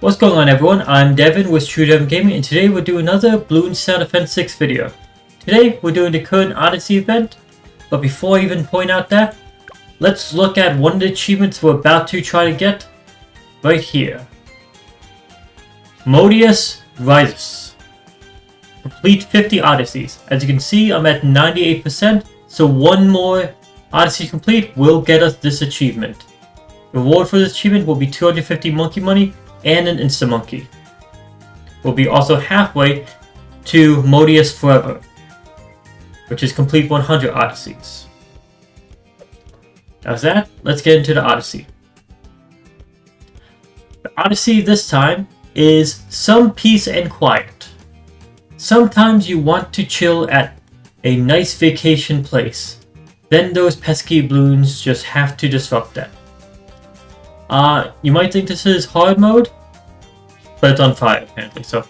What's going on, everyone? I'm Devin with TrueDevinGaming, and today we're doing another Bloons Sound Defense 6 video. Today we're doing the current Odyssey event, but before I even point out that, let's look at one of the achievements we're about to try to get right here. Modysseus Rises. Complete 50 Odysseys. As you can see, I'm at 98%, so one more Odyssey Complete will get us this achievement. The reward for this achievement will be 250 monkey money and an insta-monkey. We'll be also halfway to Modysseus Forever, which is complete 100 Odysseys. How's that? Let's get into the Odyssey. The Odyssey this time is some peace and quiet. Sometimes you want to chill at a nice vacation place. Then those pesky balloons just have to disrupt that. You might think this is hard mode, but it's on fire apparently, so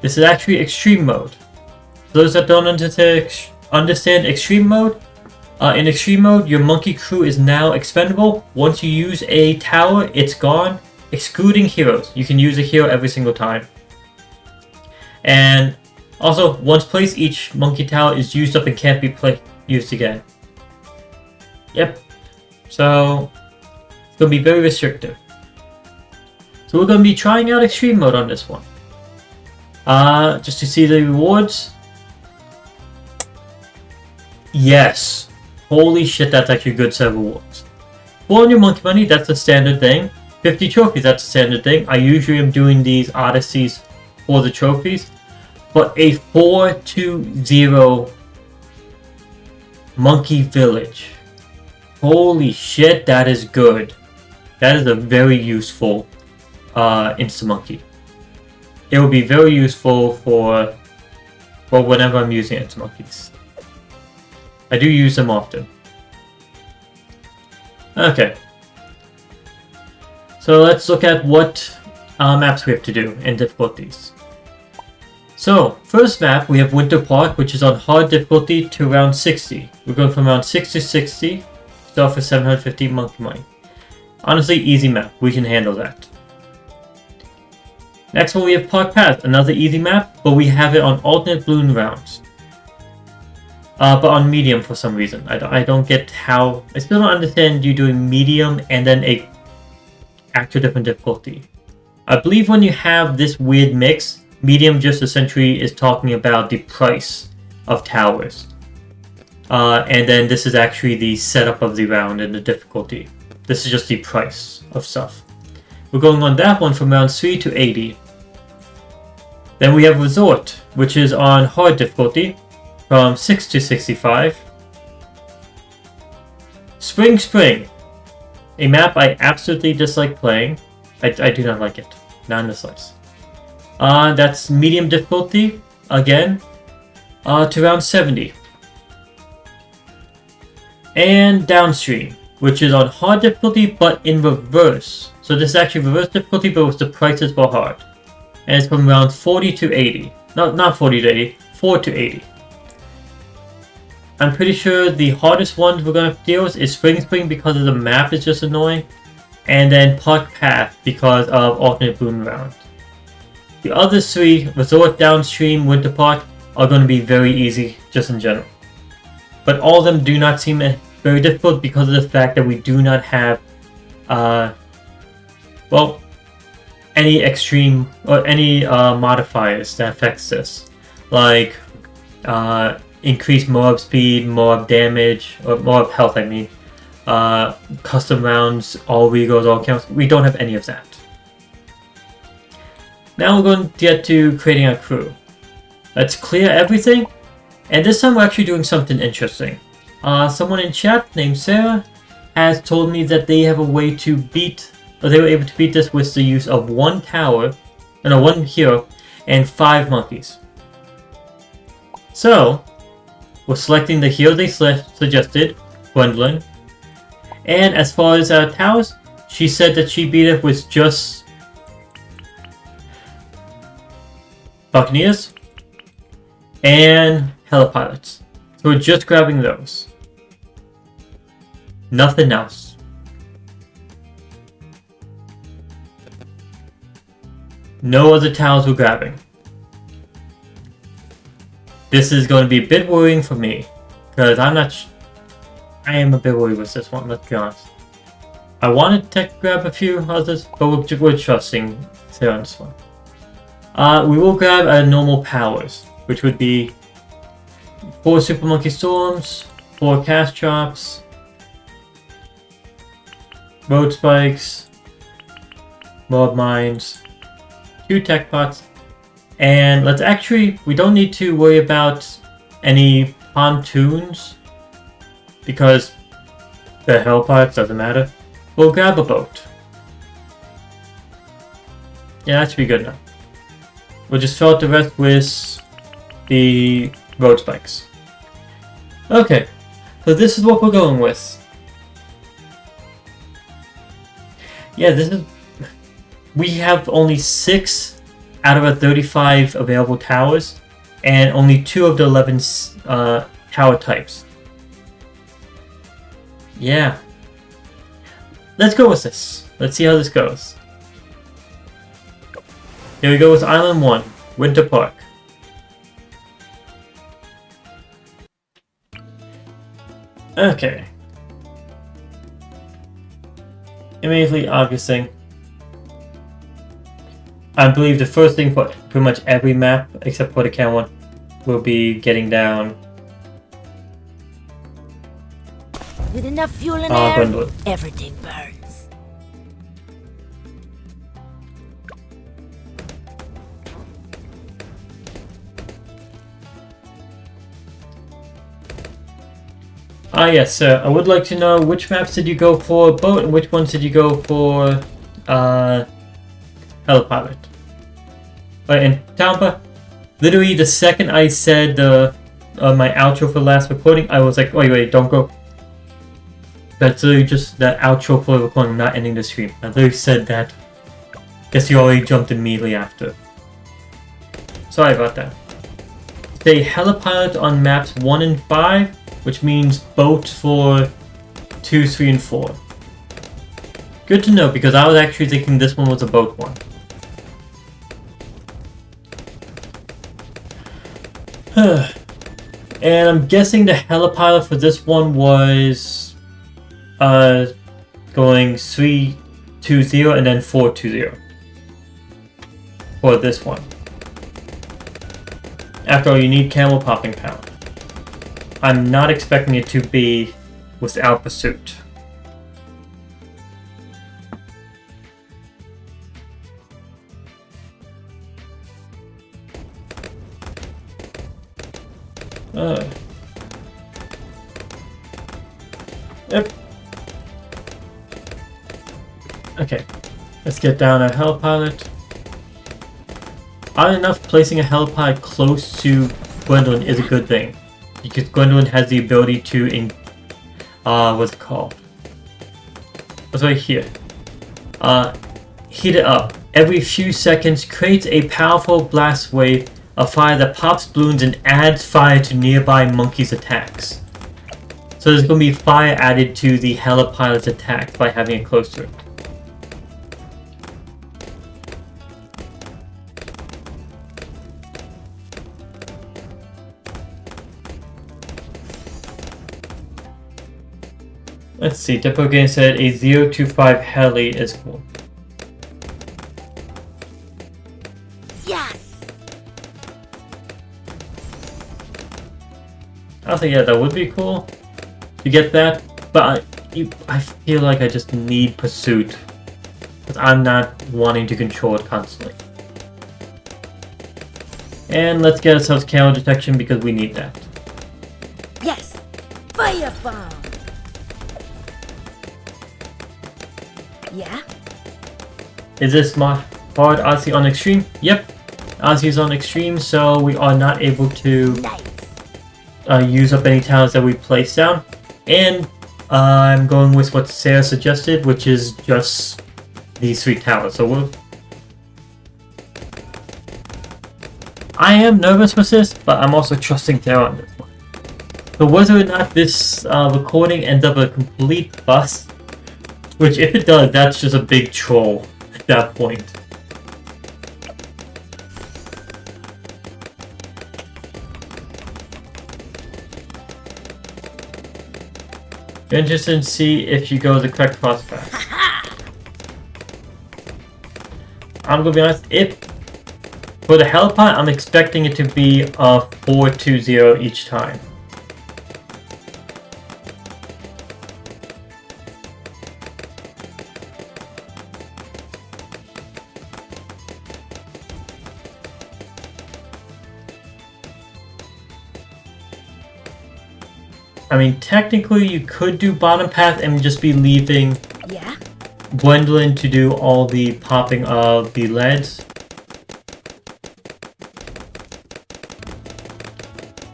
this is actually extreme mode. For those that don't understand extreme mode, in extreme mode, your monkey crew is now expendable. Once you use a tower, it's gone, excluding heroes. You can use a hero every single time. And also, once placed, each monkey tower is used up and can't be used again. Yep, so it's going to be very restrictive. So we're going to be trying out extreme mode on this one. Just to see the rewards. Yes. Holy shit, that's actually a good set of rewards. 400 monkey money, that's a standard thing. 50 trophies, that's a standard thing. I usually am doing these Odysseys for the trophies. But a 420 monkey village. Holy shit, that is good. That is a very useful insta-monkey. It will be very useful for whenever I'm using insta-monkeys. I do use them often. Okay. So let's look at what maps we have to do and difficulties. So, first map, we have Winter Park, which is on hard difficulty to around 60. We're going from around 6 to 60. Start for 750 monkey money. Honestly, easy map. We can handle that. Next one, we have Park Path, another easy map, but we have it on alternate balloon rounds. But on medium for some reason. I don't get how... I still don't understand you doing medium and then a actual different difficulty. I believe when you have this weird mix, medium just essentially is talking about the price of towers. And then this is actually the setup of the round and the difficulty. This is just the price of stuff. We're going on that one from round 3 to 80. Then we have Resort, which is on hard difficulty from 6 to 65. Spring Spring, a map I absolutely dislike playing. I do not like it. Not in the slice. That's medium difficulty, again, to round 70. And Downstream, which is on hard difficulty but in reverse. So this is actually reverse difficulty, but with the prices for hard. And it's from round 40 to 80. No, not 40 to 80, 4 to 80. I'm pretty sure the hardest ones we're going to have to deal with is Spring Spring because of the map is just annoying. And then Park Path because of alternate balloon round. The other three, Resort, Downstream, Winter Park, are going to be very easy just in general. But all of them do not seem very difficult because of the fact that we do not have, well, any extreme or any modifiers that affects this, like increased mob speed, mob damage, or mob health. I mean, custom rounds, all regos, all counts. We don't have any of that. Now we're going to get to creating a crew. Let's clear everything. And this time we're actually doing something interesting. Someone in chat named Sarah has told me that they have a way to beat, or they were able to beat this with the use of one hero, and 5 monkeys. So, we're selecting the hero they suggested, Gwendolyn. And as far as towers, she said that she beat it with just Buccaneers and Helipilots. So we're just grabbing those. Nothing else. No other towers we're grabbing. This is going to be a bit worrying for me, because I am a bit worried with this one, let's be honest. I wanted to grab a few others, but we're trusting Sarah on this one. We will grab normal powers, which would be 4 Super Monkey Storms, 4 Cast Chops, Road Spikes, Mob Mines, 2 Tech Pots, and we don't need to worry about any pontoons, because the Hell Pots doesn't matter. We'll grab a boat. Yeah, that should be good enough. We'll just fill out the rest with the road spikes. Okay, so this is what we're going with. Yeah, we have only 6 out of our 35 available towers, and only 2 of the 11 tower types. Yeah. Let's go with this. Let's see how this goes. Here we go with Island 1, Winter Park. Okay. Immediately obvious thing. I believe the first thing for pretty much every map, except for the Can one, will be getting down. With enough fuel and air, Gwendolyn. everything burns. Yes, sir. I would like to know which maps did you go for boat and which ones did you go for Helipilot. But in Tampa, literally the second I said my outro for the last recording, I was like, wait, don't go. That's literally just the outro for the recording, not ending the stream. I literally said that. Guess you already jumped immediately after. Sorry about that. Say Helipilot on maps 1 and 5, which means boat for 2, 3, and 4. Good to know, because I was actually thinking this one was a boat one. And I'm guessing the Helipilot for this one was going 320 and then 420 for this one. After all, you need camel popping power. I'm not expecting it to be without pursuit. Yep. Okay, let's get down a Helipilot. Odd enough, placing a Helipilot close to Gwendolyn is a good thing, because Gwendolyn has the ability to, what's it called? What's right here? Heat it up. Every few seconds, creates a powerful blast wave of fire that pops balloons and adds fire to nearby monkeys' attacks. So there's going to be fire added to the Helipilot's attack by having it close to it. Let's see, Depot Game said a 025 heli is cool. Yes! I think, yeah, that would be cool to get that, but I feel like I just need pursuit, because I'm not wanting to control it constantly. And let's get ourselves camera detection, because we need that. Yes! Firebomb! Yeah? Is this my hard Odyssey on Extreme? Yep, Odyssey is on Extreme, so we are not able to use up any towers that we place down. And I'm going with what Sarah suggested, which is just these 3 towers. So I am nervous with this, but I'm also trusting Sarah on this one. So whether or not this recording ends up a complete bust, which if it does, that's just a big troll at that point. You're interested in see if you go the correct cross path. I'm gonna be honest, if for the helipod, I'm expecting it to be a 420 each time. I mean, technically you could do bottom path and just be leaving Gwendolyn to do all the popping of the leads.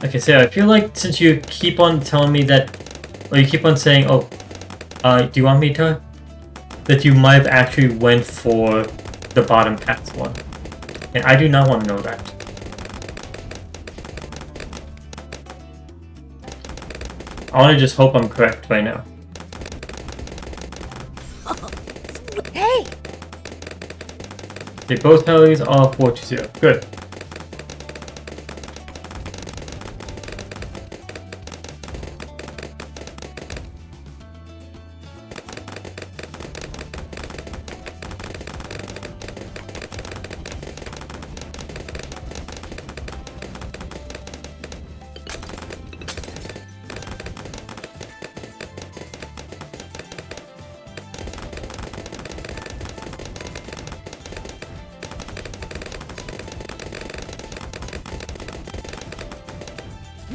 Okay, so I feel like since you keep on telling me that, or you keep on saying, oh, do you want me to? That you might have actually went for the bottom path one. And I do not want to know that. I want to just hope I'm correct right now. Hey! They both helis are 420. Good.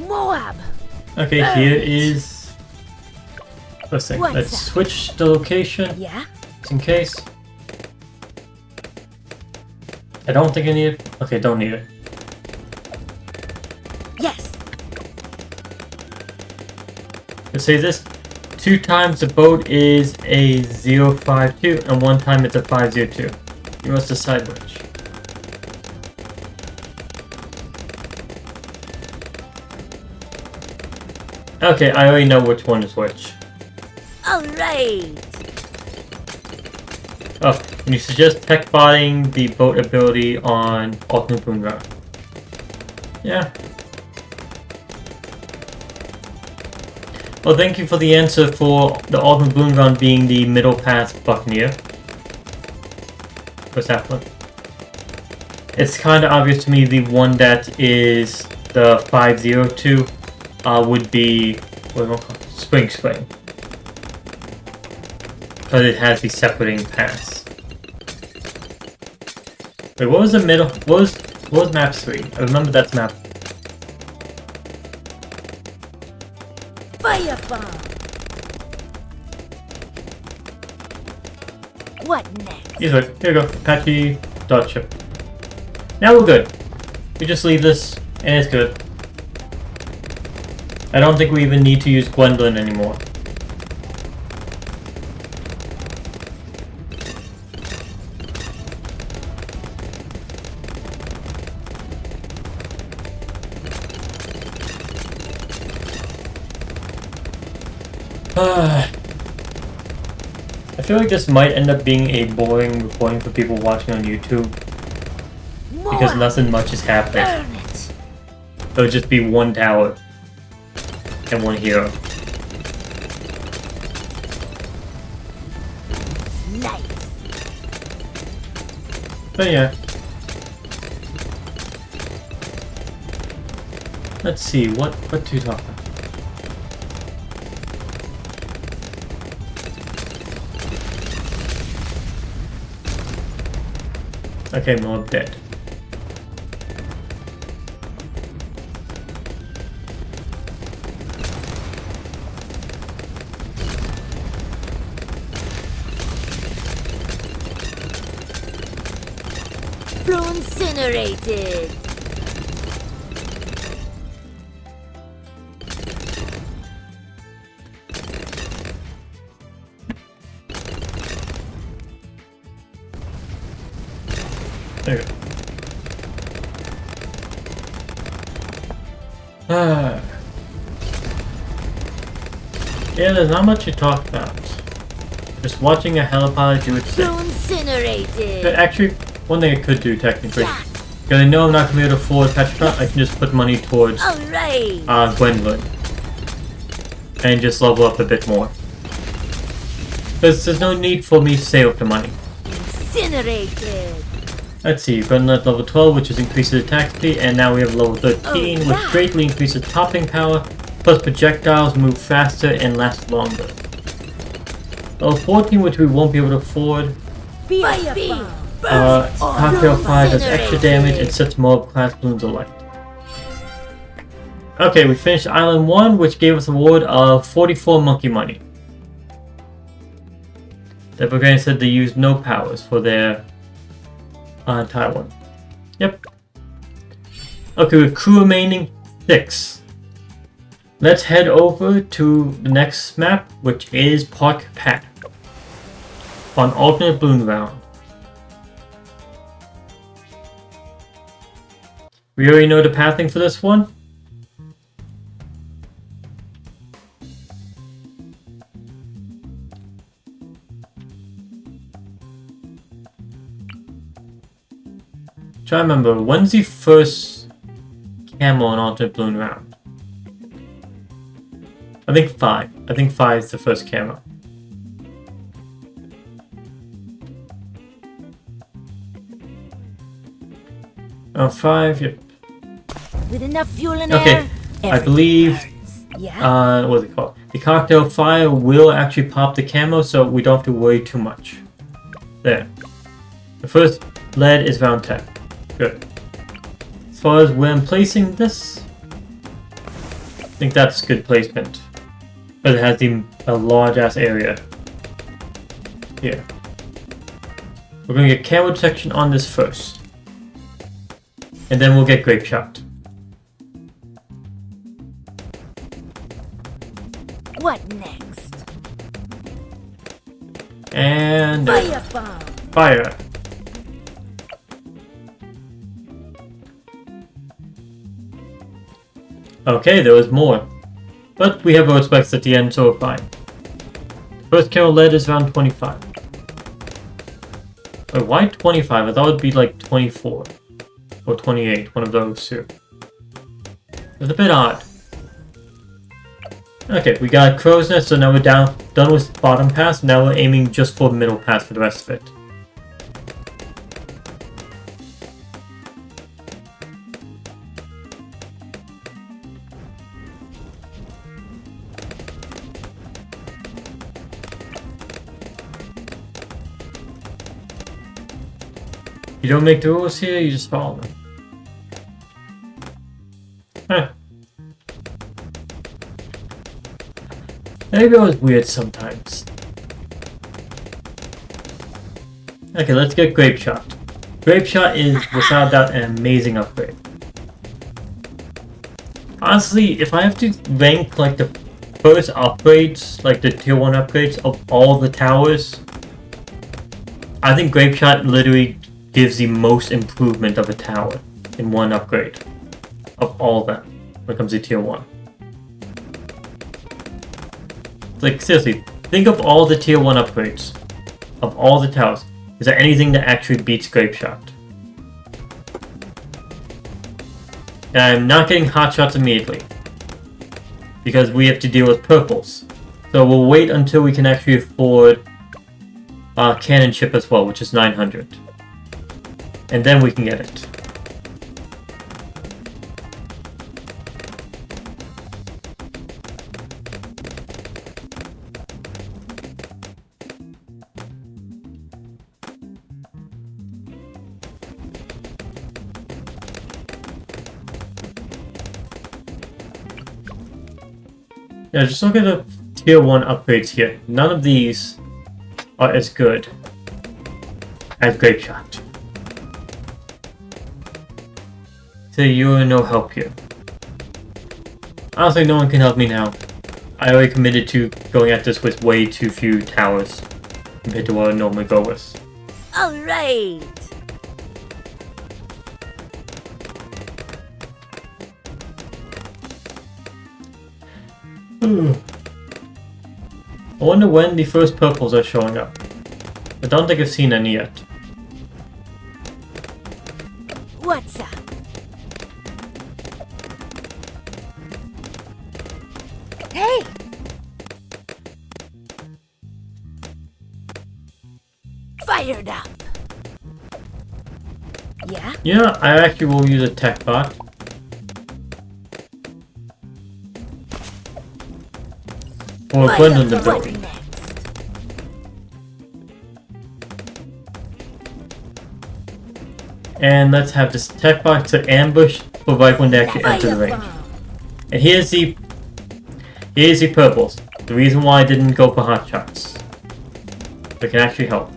Moab! Okay, here is... Let's see. Let's switch the location. Yeah? Just in case. I don't think I need it. Okay, don't need it. Yes! Let's say this. 2 times the boat is a 052 and 1 time it's a 502. You must decide which. Okay, I already know which one is which. Alright! Oh, and you suggest tech botting the boat ability on Ultimate Boon Route. Yeah. Well, thank you for the answer for the Ultimate Boon Round being the Middle Pass Buccaneer. What's that one? It's kind of obvious to me the one that is the 502 would be what do I call it? Spring. Because it has the separating pass. Wait, what was the middle? What was map 3? I remember that's map. Firebomb! What next? Here you go. Apache dot chip. Now we're good. We just leave this and it's good. I don't think we even need to use Gwendolyn anymore. I feel like this might end up being a boring recording for people watching on YouTube. Because nothing much is happening. Burn it. It'll just be one tower. And one hero. Nice. But yeah. Let's see, what to talk about? Okay, Moab dead. Incinerated. There you go. Yeah, there's not much to talk about. Just watching a helipod do its thing. Incinerated. Actually, one thing I could do technically. Yes. Because I know I'm not going to be able to afford Petra, I can just put money towards Alright. Gwendolyn. and just level up a bit more. Because there's no need for me to save up the money. Incinerated. Let's see, we've got another level 12, which is increases attack speed, and now we have level 13, which greatly increases topping power, plus projectiles move faster and last longer. Level 14, which we won't be able to afford. Cocktail 5 does extra damage and sets more class balloons alight. Okay, we finished Island 1, which gave us a reward of 44 monkey money. The Bulgarian said they used no powers for their Taiwan. Yep. Okay, with crew remaining 6. Let's head over to the next map, which is Park Pack on alternate balloon round. We already know the pathing for this one. Try to remember, when's the first camo on alternate balloon round? I think 5. I think 5 is the first camo. Oh, 5, yep. With enough fuel and okay, air, I believe, yeah. what's it called? The cocktail fire will actually pop the camo, so we don't have to worry too much. There. The first lead is round 10. Good. As far as where I'm placing this, I think that's good placement. But it has a large ass area. Here. We're going to get camo detection on this first. And then we'll get grape shot. What next? And Firebomb. fire. Okay, there was more. But we have road specs at the end, so we're fine. First camo lead is around 25. Wait, why 25? I thought it would be like 24. Or 28, one of those two. It's a bit odd. Okay, we got Crow's Nest, so now we're done with bottom pass. Now we're aiming just for middle pass for the rest of it. You don't make the rules here, you just follow them. Huh. Maybe it was weird sometimes. Okay, let's get Grape Shot. Grape Shot is, without doubt, an amazing upgrade. Honestly, if I have to rank like the first upgrades, like the tier 1 upgrades of all the towers, I think Grape Shot literally gives the most improvement of a tower in one upgrade of all of them when it comes to tier 1. Like, seriously, think of all the tier 1 upgrades of all the towers. Is there anything that actually beats Grape Shot? And I'm not getting hot shots immediately because we have to deal with purples. So we'll wait until we can actually afford cannon ship as well, which is 900. And then we can get it. Yeah, just look at the tier 1 upgrades here. None of these are as good as Grape Shot. So you're no help here. Honestly, no one can help me now. I already committed to going at this with way too few towers compared to what I normally go with. Alright! I wonder when the first purples are showing up. I don't think I've seen any yet. What's up? Hey! Fired up. Yeah? Yeah, I actually will use a tech bot. Or Fire Gwendolyn the up. What building. next? And let's have this tech bot to ambush for right when they actually enter the range. Firebomb. And here's the purples. The reason why I didn't go for hot shots. They can actually help.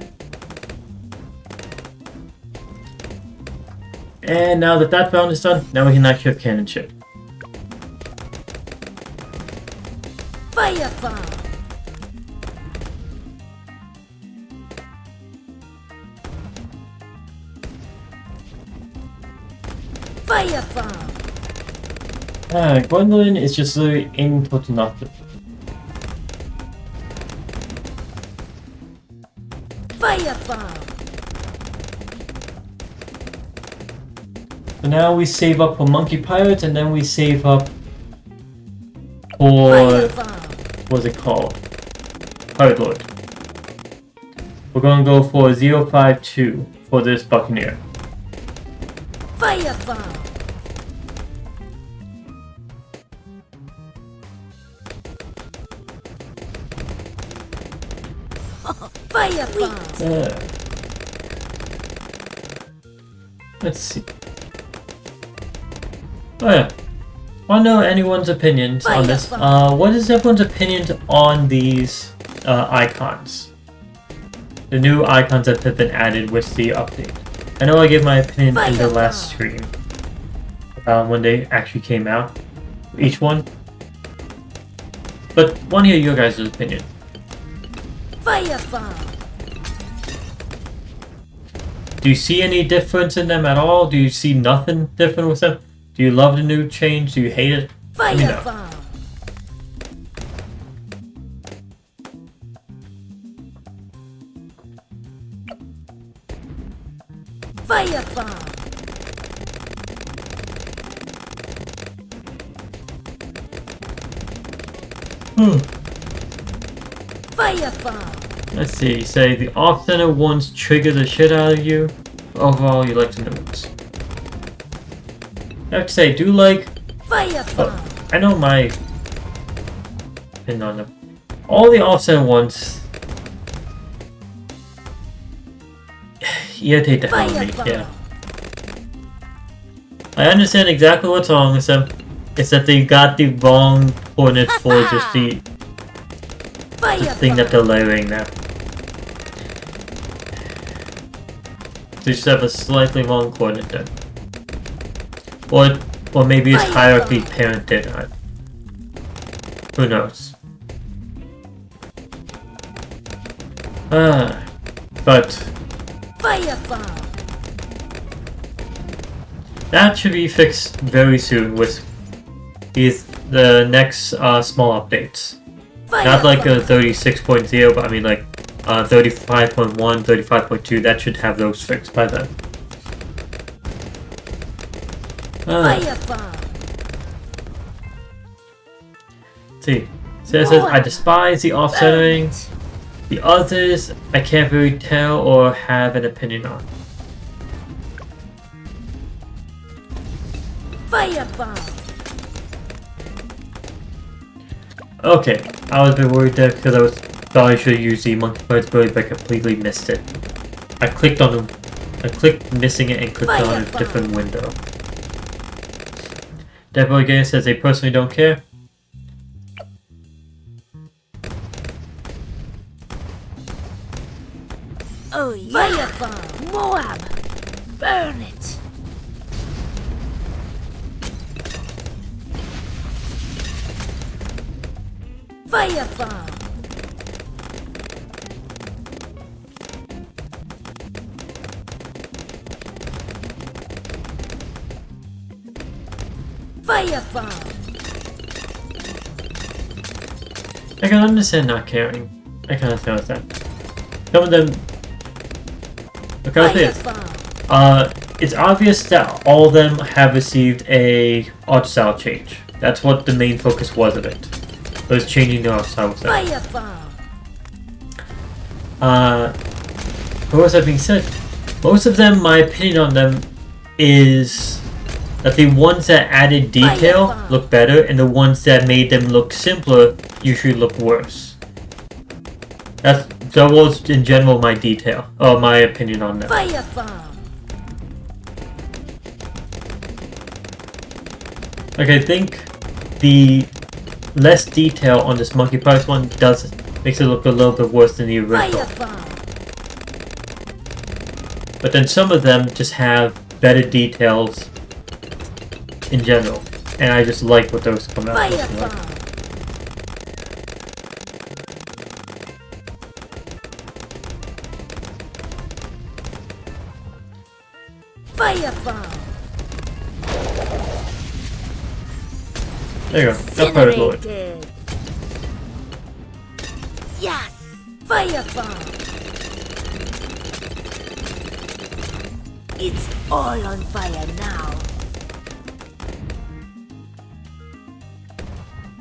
And now that that round is done, now we can actually have cannon ship. Firebomb. Firebomb. Gwendolyn is just literally aiming towards nothing. Firebomb. So now we save up for Monkey Pirates, and then we save up for... Firebomb. what's it called? Pirate Lord. We're gonna go for 052 for this Buccaneer. Firebomb. Firebomb. Let's see. Oh yeah. Want to know anyone's opinions on this? What is everyone's opinions on these icons? The new icons that have been added with the update. I know I gave my opinion in the last stream about when they actually came out, each one. But want to hear your guys' opinion. Firebomb. Do you see any difference in them at all? Do you see nothing different with them? Do you love the new change? Do you hate it? Let me know. Firebomb. Firebomb. Firebomb. Let's see. Say the off-center ones trigger the shit out of you. Overall, you like the new ones. I have to say, do like... Firebomb. I know my opinion on them. All the off-center ones... irritate the hell out of me, yeah. I understand exactly what's wrong with them. It's that they got the wrong coordinates for just the thing that they're layering now. They just have a slightly wrong coordinate there. Or maybe it's hierarchy parented. Who knows? But Firebomb. that should be fixed very soon with the next small updates. Not like a 36.0, but I mean like 35.1, 35.2. That should have those fixed by then. Firebomb. See, so it says I despise the offsetting. The others I can't really tell or have an opinion on. Firebomb. Okay, I was a bit worried there because I thought I should use the monkey bird's ability, but I completely missed it. I clicked on them. I clicked missing it and clicked on a different window. Devil again says they personally don't care. Oh yeah. Firebomb. Moab. Burn it. Firebomb. Firebomb. I can understand not caring. I can understand that. Some of them. Look how it is. It's obvious that all of them have received a art style change. That's what the main focus was of it. Was changing the art style with them. Firebomb. But with that being said, most of them, my opinion on them is that the ones that added detail look better, and the ones that made them look simpler usually look worse. That was in general my my opinion on them. Fire bomb. Like, I think the less detail on this Monkey Price one makes it look a little bit worse than the original. Fire bomb. But then some of them just have better details in general, and I just like what those come out Fire looking like. bomb. Fire bomb. There you go. That part is loaded. Incinerated. Yes. Fire bomb. It's all on fire now.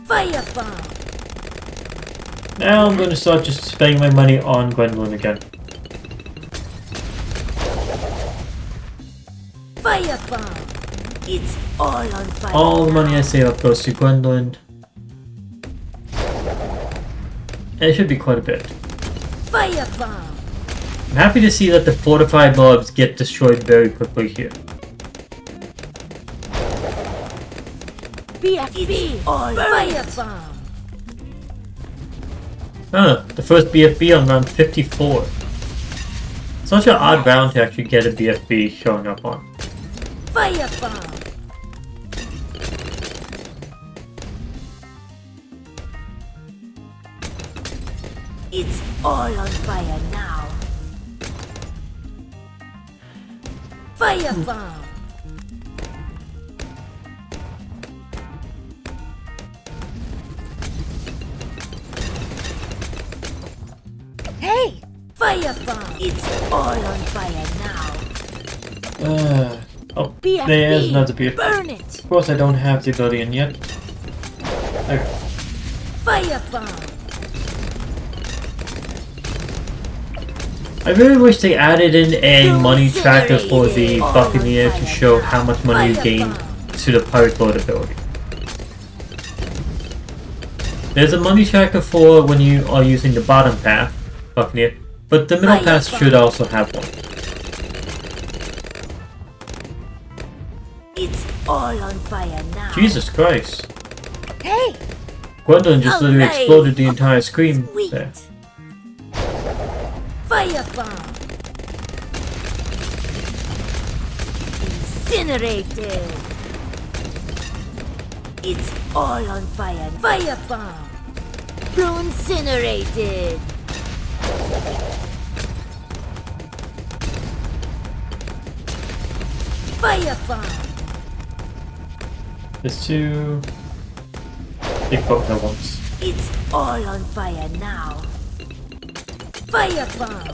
Fire bomb. Now I'm going to start just spending my money on Gwendolyn again. Fire bomb. It's all on fire. All the money I save up goes to Gwendolyn. And it should be quite a bit. Fire bomb. I'm happy to see that the fortified mobs get destroyed very quickly here. BFB. All fire bomb. The first BFB on round 54. Such an odd round to actually get a BFB showing up on. Fire bomb. It's all on fire now. Fire bomb. Hey! Fire bomb. It's all on fire now. Oh, BFB. there's another BFB. Burn it. Of course I don't have the ability in yet. Okay. Fire bomb. I really wish they added in a money tracker for the Buccaneer to show how much money you gain to the Pirate Lord ability. There's a money tracker for when you are using the bottom path, Buccaneer, but the middle path should also have one. It's all on fire now. Jesus Christ. Hey! Gwendolyn just literally Alright. exploded the entire screen Sweet. there. Fire bomb. Incinerated. It's all on fire. Fire bomb. Incinerated. Fire bomb. There's two big Pokemon ones. It's all on fire now. Fire bomb.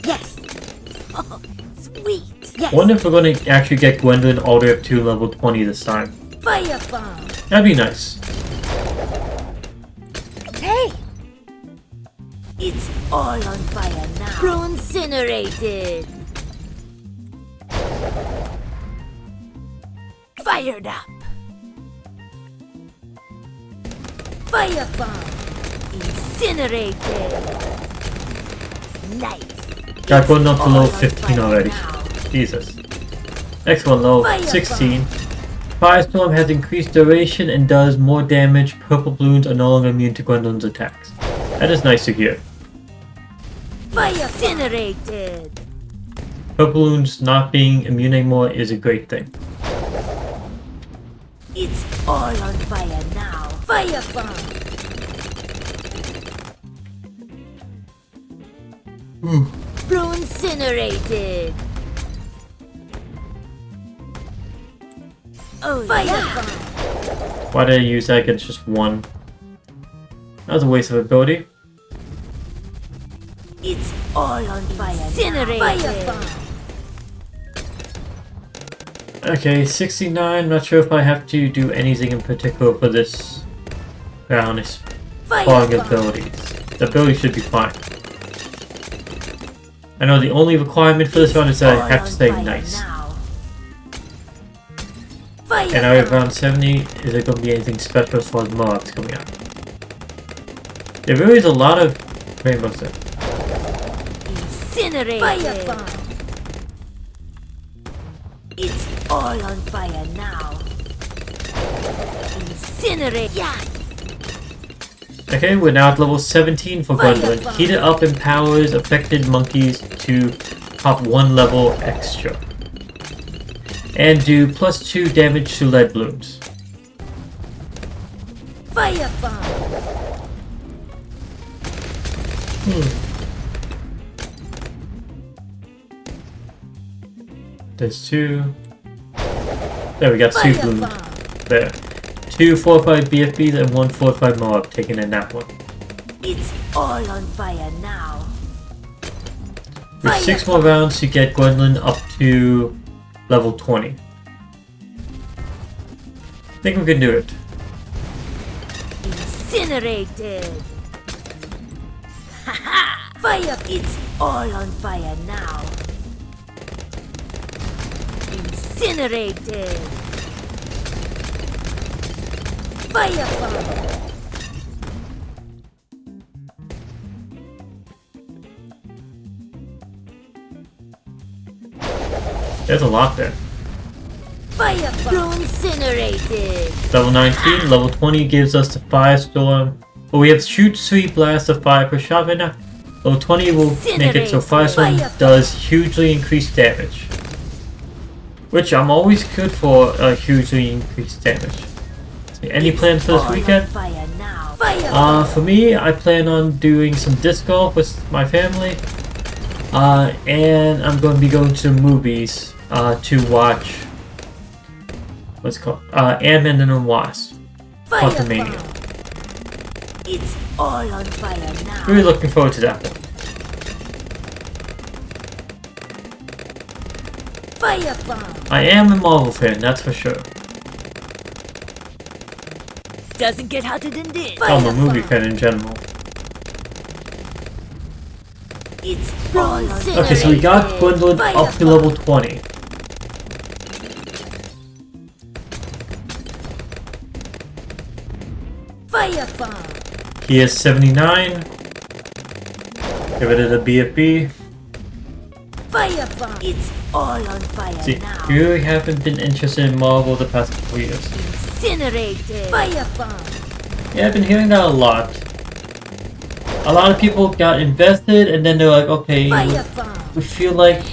Yes. Oh, sweet. Yes. I wonder if we're going to actually get Gwendolyn all the way up to level 20 this time. Fire bomb. That'd be nice. Hey. It's all on fire now. Incinerated. Fired up. Fire bomb. Incinerated. Nice. Got Gwendolyn up to All level on 15 fire already. now. Jesus. Next one, level Fire 16. Firestorm has increased duration and does more damage. Purple balloons are no longer immune to Gwendolyn's attacks. That is nice to hear. Fire incinerated. Purple balloons not being immune anymore is a great thing. It's all on fire now. Fire bomb. Incinerated. Oh, fire bomb. Why did I use that against just one? That was a waste of ability. It's all on fire. Incinerated. Fire bomb. Okay, 69. Not sure if I have to do anything in particular for this round. It's Fire following bomb. abilities. The ability should be fine. I know the only requirement for this round is that I have to say nice. And are we around 70? Is there going to be anything special as far as mobs coming out? There really is a lot of rainbows there. Incinerate! Fire bomb! It's all on fire now. Incinerate! Yes! Okay, we're now at level 17 for Gwendolyn. Heat it up empowers affected monkeys to pop 1 level extra. And do +2 damage to lead blooms. Fire bomb! There's 2. There, we got 2 blooms. There. 2 4-5 BFBs and 1 4-5 Moab taken in that one. It's all on fire now. With 6 more rounds to get Gwendolyn up to level 20. I think we can do it. Incinerated! Haha! Fire! It's all on fire now. Incinerated! Fire bomb! There's a lot there. Fire bomb! Incinerated! Level 19, level 20 gives us the Firestorm. But we have Shoot Sweet Blast of Fire per shot right now. Level 20 will make it so Firestorm does hugely increased damage. Which I'm always good for hugely increased damage. Any plans for this weekend? For me, I plan on doing some disc golf with my family. And I'm going to be going to movies to watch, what's it called? Ant-Man and the Wasp. Quantumania. It's all on fire now. Really looking forward to that one. Fire bomb. I am a Marvel fan, that's for sure. Doesn't get hotter than this. I'm a movie fan in general. It's all on fire. Okay, so we got Gwendolyn up to level 20. Fire bomb. He is 79. Get rid of the BFB. Fire bomb. It's all on fire See, now. you really haven't been interested in Marvel the past couple years. Incinerated. Fire bomb. Yeah, I've been hearing that a lot. A lot of people got invested and then they're like, okay, we feel like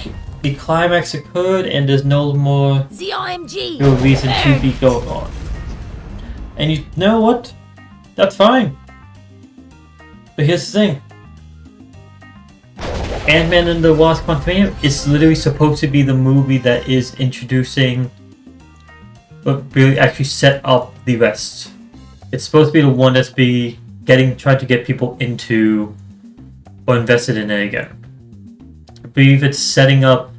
the climax occurred and there's no more The OMG. real reason to be going on. And you know what? That's fine. But here's the thing. Ant-Man and the Wasp Quantumania is literally supposed to be the movie that is introducing, but really actually set up the rest. It's supposed to be the one that's trying to get people into or invested in it again. I believe it's setting up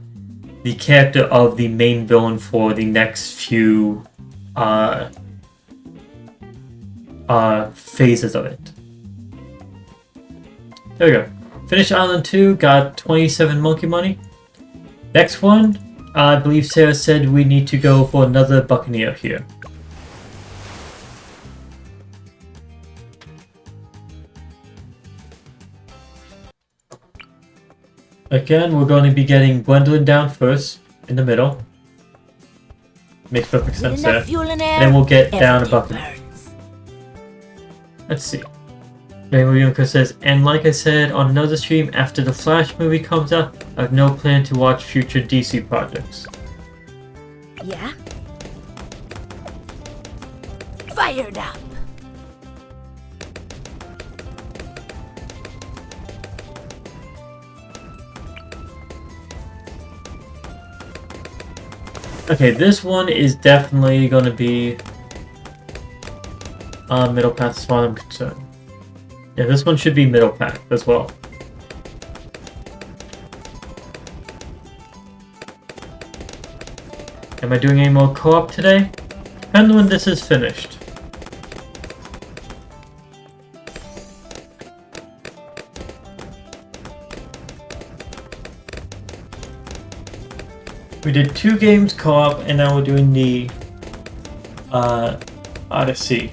the character of the main villain for the next few phases of it. There we go. Finished Island 2, got 27 monkey money. Next one, I believe Sarah said we need to go for another Buccaneer here. Again, we're going to be getting Gwendolyn down first, in the middle. Makes perfect sense there. And then we'll get down a Buccaneer. Let's see. Rainbow Chris says, and like I said on another stream, after the Flash movie comes out, I have no plan to watch future DC projects. Yeah? Fired up! Okay, this one is definitely going to be middle path as far as I'm concerned. Yeah, this one should be middle path as well. Am I doing any more co-op today? Depends when this is finished. We did 2 games co-op, and now we're doing the Odyssey.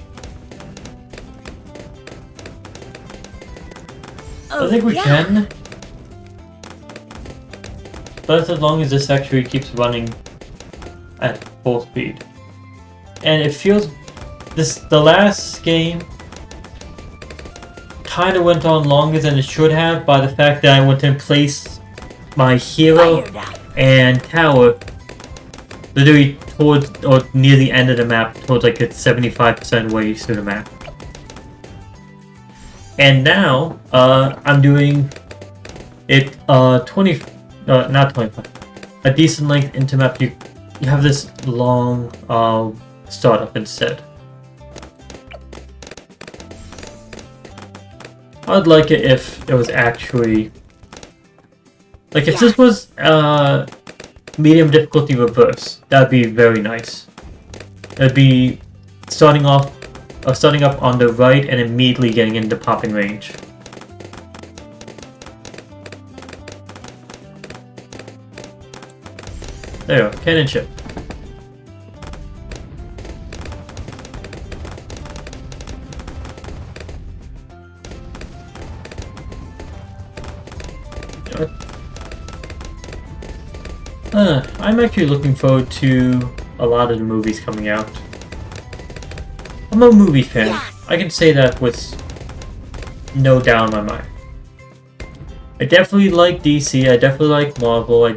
I think we can. But as long as this actually keeps running at full speed. And it feels the last game kinda went on longer than it should have by the fact that I went and placed my hero and tower literally towards or near the end of the map, towards like it's 75% way through the map. And now I'm doing it 20 not 25, a decent length into map. You have this long startup instead. I'd like it if it was actually like if this was medium difficulty reverse. That'd be very nice. It'd be starting up on the right and immediately getting into popping range. There you go, cannon ship. I'm actually looking forward to a lot of the movies coming out. I'm a movie fan. Yes. I can say that with no doubt in my mind. I definitely like DC, I definitely like Marvel, I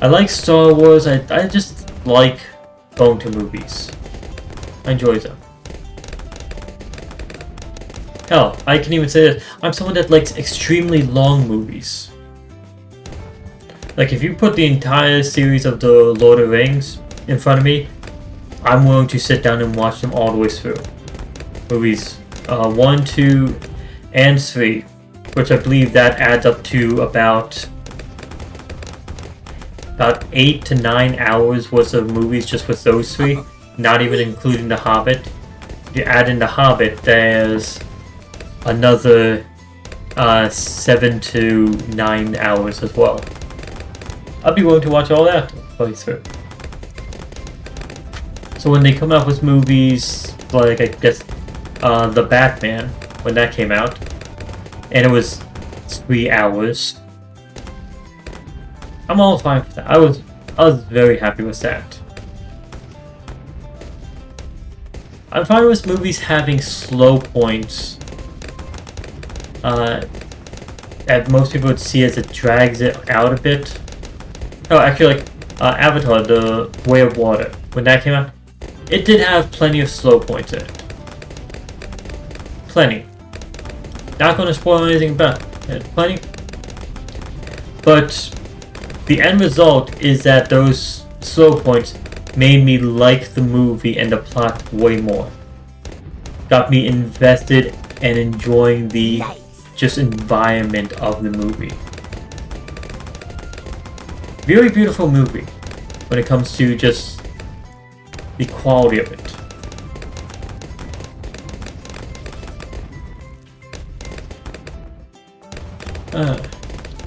like Star Wars, I just like going to movies. I enjoy them. Hell, I can even say that I'm someone that likes extremely long movies. Like if you put the entire series of the Lord of the Rings in front of me, I'm willing to sit down and watch them all the way through. Movies 1, 2, and 3, which I believe that adds up to about 8 to 9 hours worth of movies just with those 3, not even including The Hobbit. If you add in The Hobbit, there's another 7 to 9 hours as well. I'd be willing to watch all that play through. So when they come out with movies like, I guess, The Batman, when that came out, and it was 3 hours, I'm all fine with that. I was very happy with that. I'm fine with movies having slow points that most people would see as it drags it out a bit. Oh, actually, like Avatar, The Way of Water, when that came out, it did have plenty of slow points in it. Plenty. Not going to spoil anything about it. Plenty. But the end result is that those slow points made me like the movie and the plot way more. Got me invested and enjoying the just environment of the movie. Very beautiful movie when it comes to just the quality of it.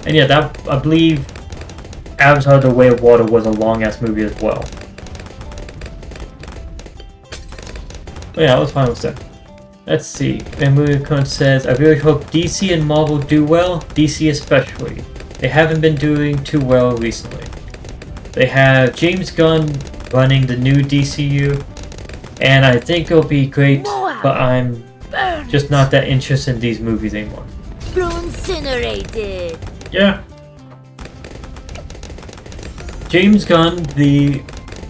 And yeah, that I believe Avatar: The Way of Water was a long-ass movie as well. But yeah, I was fine with that. Let's see. And movie comment says, I really hope DC and Marvel do well, DC especially. They haven't been doing too well recently. They have James Gunn running the new DCU, and I think it'll be great, but I'm just not that interested in these movies anymore. Incinerated. Yeah. James Gunn, the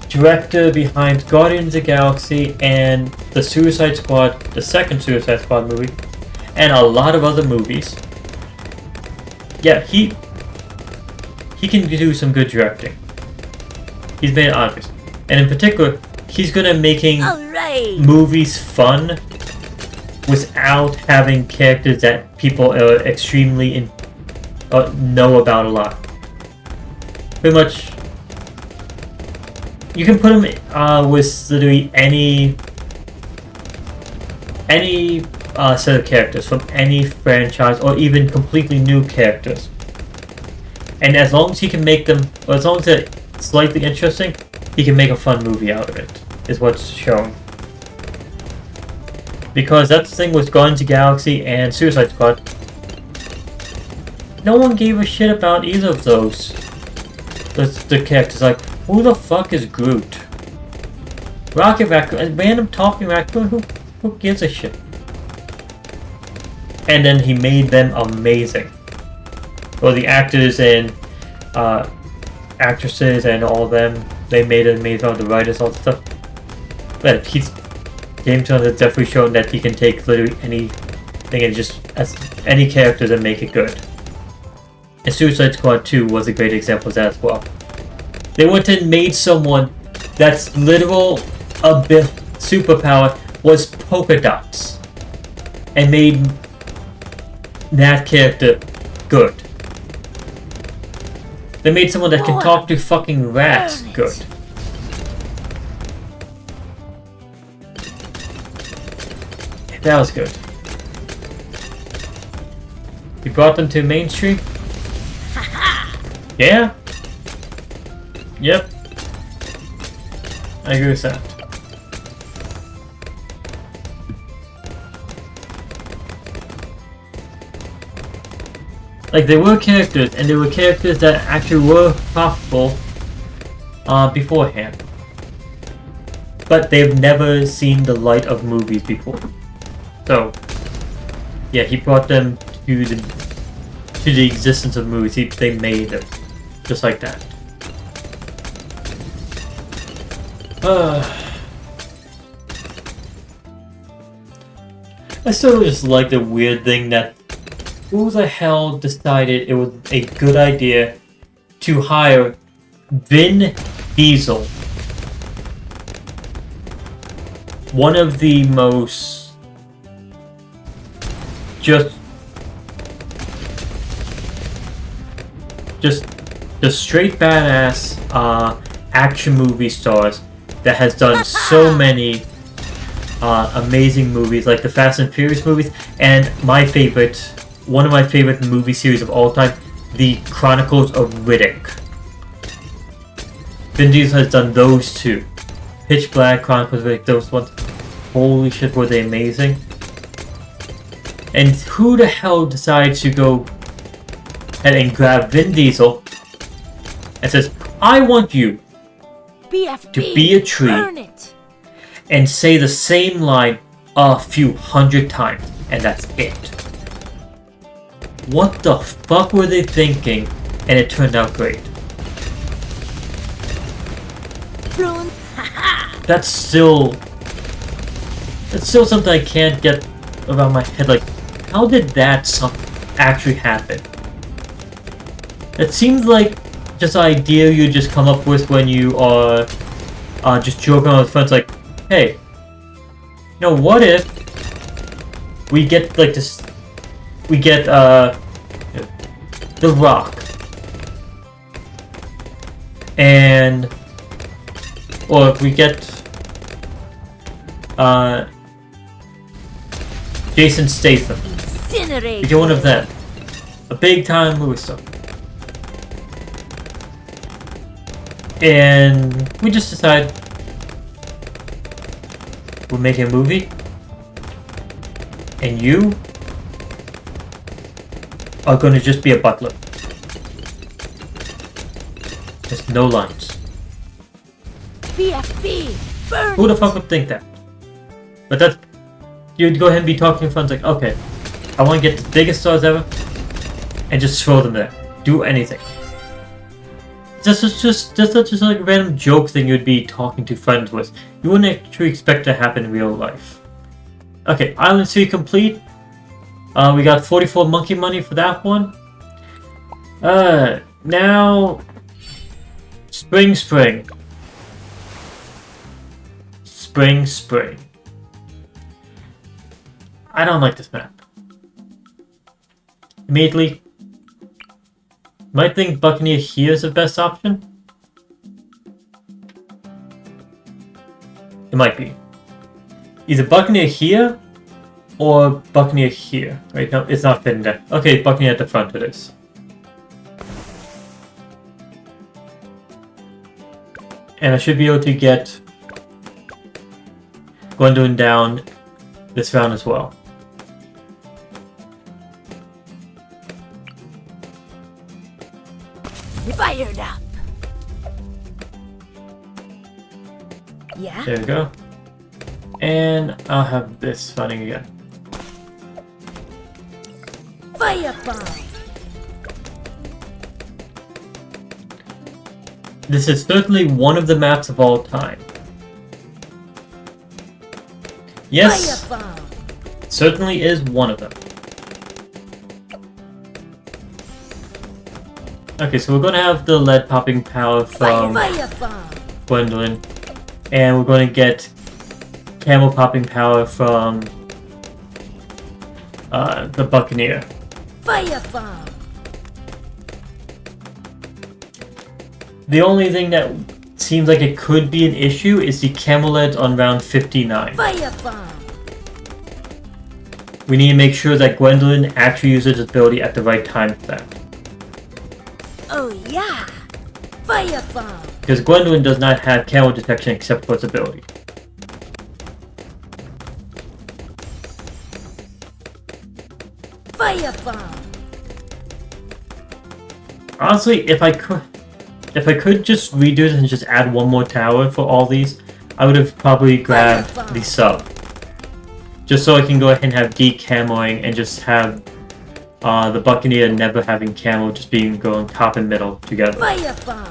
director behind Guardians of the Galaxy and the Suicide Squad, the second Suicide Squad movie, and a lot of other movies. Yeah, he can do some good directing. He's made it obvious. And in particular, he's good at making movies fun without having characters that people are extremely know about a lot. Pretty much, you can put him with literally any set of characters from any franchise, or even completely new characters, And as long as he can make them, or as long as they're slightly interesting, he can make a fun movie out of it, is what's shown. Because that's the thing with Guardians of the Galaxy and Suicide Squad. No one gave a shit about either of those. The characters, like, who the fuck is Groot? Rocket Raccoon, a random talking raccoon, who gives a shit? And then he made them amazing. Well, the actors and actresses and all of them, they made it amazing, all the writers, all the stuff. But James Gunn has definitely shown that he can take literally anything and just as any characters and make it good. And Suicide Squad 2 was a great example of that as well. They went and made someone that's literal superpower was polka dots. And made that character good. They made someone that can talk to fucking rats good. That was good. You brought them to mainstream? Yeah? Yep. I agree with that. Like, there were characters, and there were characters that actually were profitable beforehand. But they've never seen the light of movies before. So, yeah, he brought them to the existence of movies. They made them. Just like that. I still just like the weird thing that who the hell decided it was a good idea to hire Vin Diesel, one of the most just the straight badass action movie stars that has done so many amazing movies like the Fast and Furious movies, and one of my favorite movie series of all time, The Chronicles of Riddick. Vin Diesel has done those two. Pitch Black, Chronicles of Riddick, those ones. Holy shit, were they amazing. And who the hell decides to go ahead and grab Vin Diesel and says, I want you BFB, to be a tree and say the same line a few hundred times, and that's it. What the fuck were they thinking? And it turned out great. That's still something I can't get around my head. Like, how did that actually happen? It seems like just an idea you just come up with when you are just joking around with friends. Like, hey, you know, what if we get like this? We get The Rock, or if we get Jason Statham. We get one of them, a big time movie star, and we just decide we're making a movie, and you are going to just be a butler. There's no lines. BFB, burn. Who the fuck would think that? But that's... You'd go ahead and be talking to friends like, okay, I want to get the biggest stars ever, and just throw them there. Do anything. That's just like a random joke thing you'd be talking to friends with. You wouldn't actually expect to happen in real life. Okay, Island 3 complete. We got 44 monkey money for that one. Now... Spring. I don't like this map. Immediately, might think Buccaneer here is the best option. It might be. Either Buccaneer here, or Buccaneer here. Right, no, it's not fitting there. Okay, Buccaneer at the front it is. And I should be able to get Gwendolyn down this round as well. Fired up. Yeah. There we go. And I'll have this running again. Firebomb. This is certainly one of the maps of all time. Yes, Firebomb. certainly is one of them. Okay, so we're going to have the lead popping power from Firebomb. Gwendolyn. And we're going to get camel popping power from the Buccaneer. Firebomb. The only thing that seems like it could be an issue is the camel leads on round 59. Firebomb. We need to make sure that Gwendolyn actually uses its ability at the right time for that. Oh yeah. Firebomb. Because Gwendolyn does not have camel detection except for its ability. Firebomb. Honestly, if I could just redo this and just add one more tower for all these, I would have probably grabbed the sub. Just so I can go ahead and have D camoing and just have the Buccaneer never having camo, just being going top and middle together. Firebomb.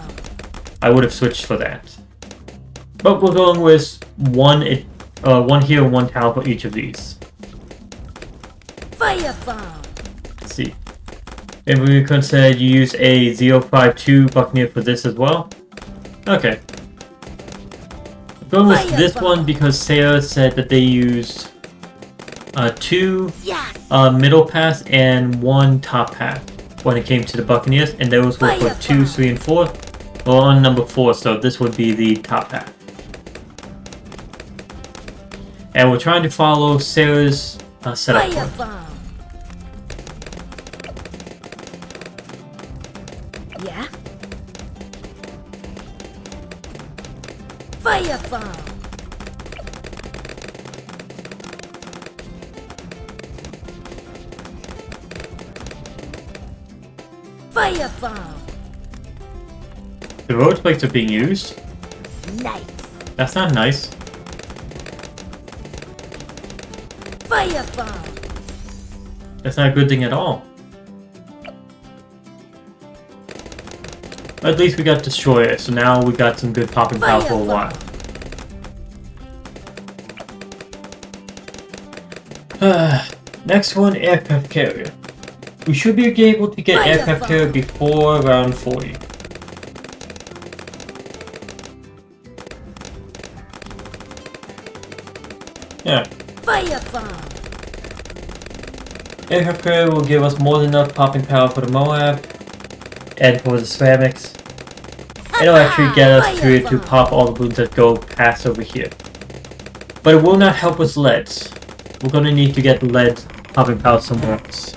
I would have switched for that. But we're going with one here and one tower for each of these. Firebomb. Let's see. Maybe we consider you use a 052 Buccaneer for this as well. Okay. I'm going with this one because Sarah said that they used 2 Yes. middle pass and 1 top path when it came to the Buccaneers, and those were for 2, 3, and 4. Well, on number 4, so this would be the top path. And we're trying to follow Sarah's setup point. Firebomb. Yeah. Firebomb. Firebomb. The road spikes are being used. Nice. That's not nice. Firebomb. That's not a good thing at all. At least we got Destroyer, so now we got some good popping power for a while. Next one, aircraft carrier. We should be able to get aircraft carrier before round 40. Yeah. Firebomb. Aircraft carrier will give us more than enough popping power for the Moab and for the ceramics. It'll actually get us to pop all the balloons that go past over here. But it will not help with leads. We're going to need to get lead popping power somewhere else.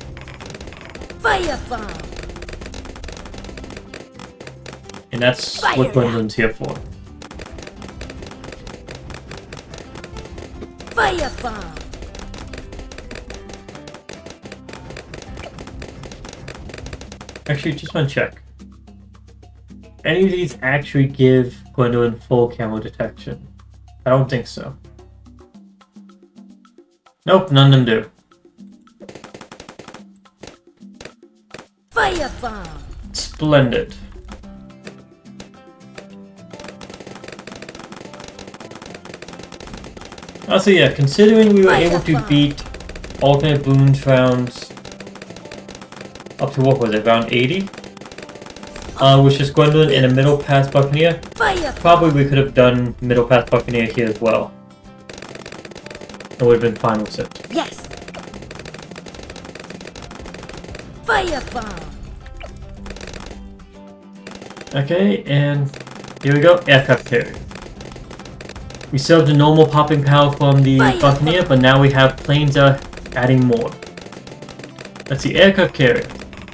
Firebomb. And that's what Gwendolyn's here for. Firebomb. Actually, just want to check. Any of these actually give Gwendolyn full camo detection? I don't think so. Nope, none of them do. Firebomb. Splendid. Also, yeah, considering we were able to beat alternate balloons rounds up to, what was it, round 80? Which is Gwendolyn in a middle pass Buccaneer. Probably we could have done middle pass Buccaneer here as well. It would have been fine with it. Yes. Firebomb. Okay, and here we go, aircraft carrier. We still have the normal popping power from the Buccaneer, but now we have planes adding more. Let's see, aircraft carrier.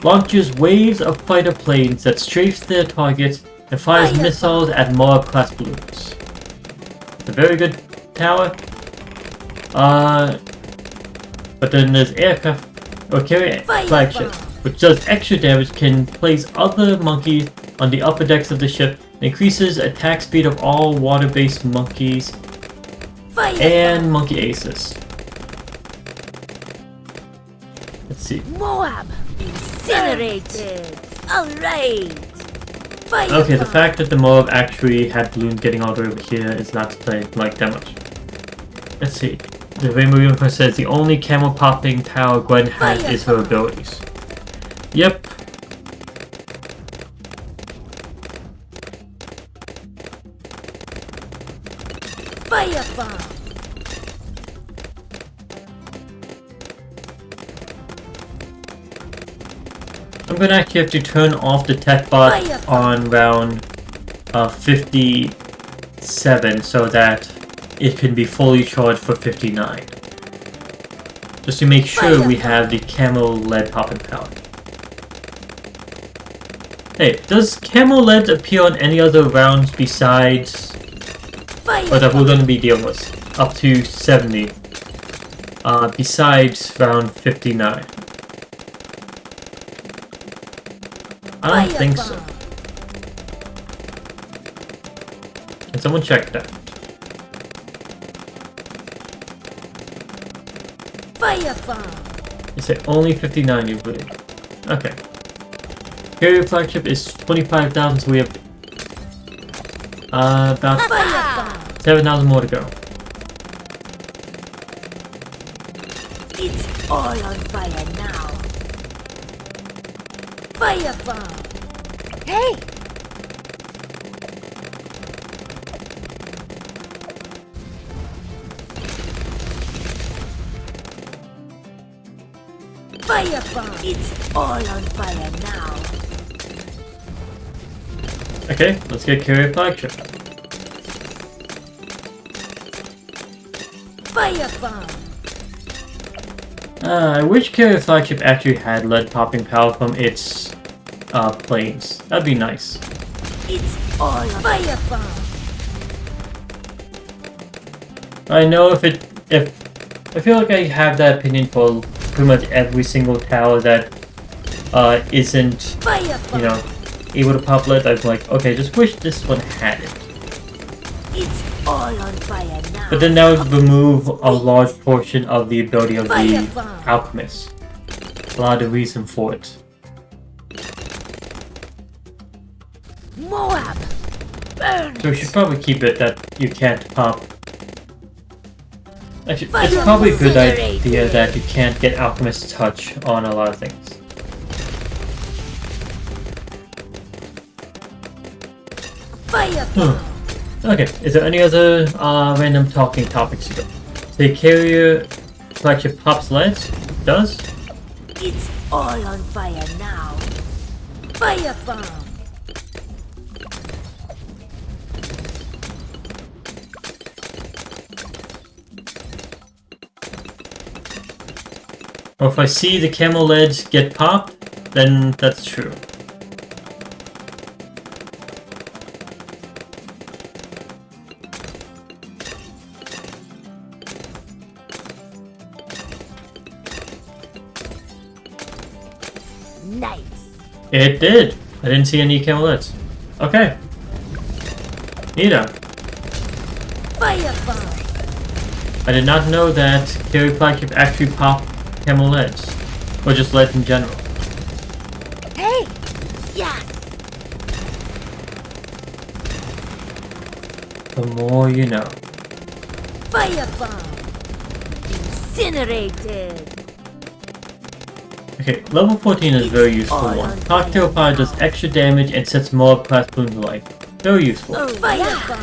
Launches waves of fighter planes that strafe their targets It fires missiles at Moab class balloons. It's a very good tower. But then there's aircraft or carrier flagship, which does extra damage, can place other monkeys on the upper decks of the ship, and increases attack speed of all water-based monkeys and monkey aces. Let's see. Moab incinerated. All right. Okay, the fact that the Moab actually had balloons getting all the way over here is not like that much. Let's see. The Rainbow Unicorn says the only camel popping power Gwen has is her abilities. Yep. Fire bomb. I'm gonna actually have to turn off the tech bot on round 57 so that it can be fully charged for 59. Just to make sure we have the camel lead popping power. Hey, does camel lead appear on any other rounds besides, or that we're gonna be dealing with, up to 70, besides round 59? I don't think so. Can someone check that? Fire bomb. You say only 59, you believe? Okay. Carrier flagship is 25,000, so we have about 7,000 more to go. It's all on fire now. Fire bomb. Hey. Fire bomb. It's all on fire now. Okay, let's get carrier flagship. Fire bomb. I wish carrier flagship actually had lead popping power from its planes. That'd be nice. It's all on fire bomb. I know if I feel like I have that opinion for pretty much every single tower that isn't, you know, able to pop lead. I'm like, okay, just wish this one had it. It's all on fire now. But then that would remove a large portion of the ability of the alchemist. A lot of the reason for it. Moab. Burn. So we should probably keep it that you can't pop. Actually, it's probably a good idea that you can't get alchemist touch on a lot of things. Fire bomb. Okay, is there any other random talking topics to go? The carrier flagship pops leads? Does? It's all on fire now. Fire bomb. Or if I see the camel leads get popped, then that's true. Nice. It did! I didn't see any camel leads. Okay. Neato. Fire bomb. I did not know that carrier flagship actually popped camel leads. Or just leads in general. Hey. Yes. The more you know. Fire bomb. Incinerated. Okay, level 14 is a very useful one. Cocktail Fire does extra damage and sets more class balloons alight. Very useful. Oh, fire bomb.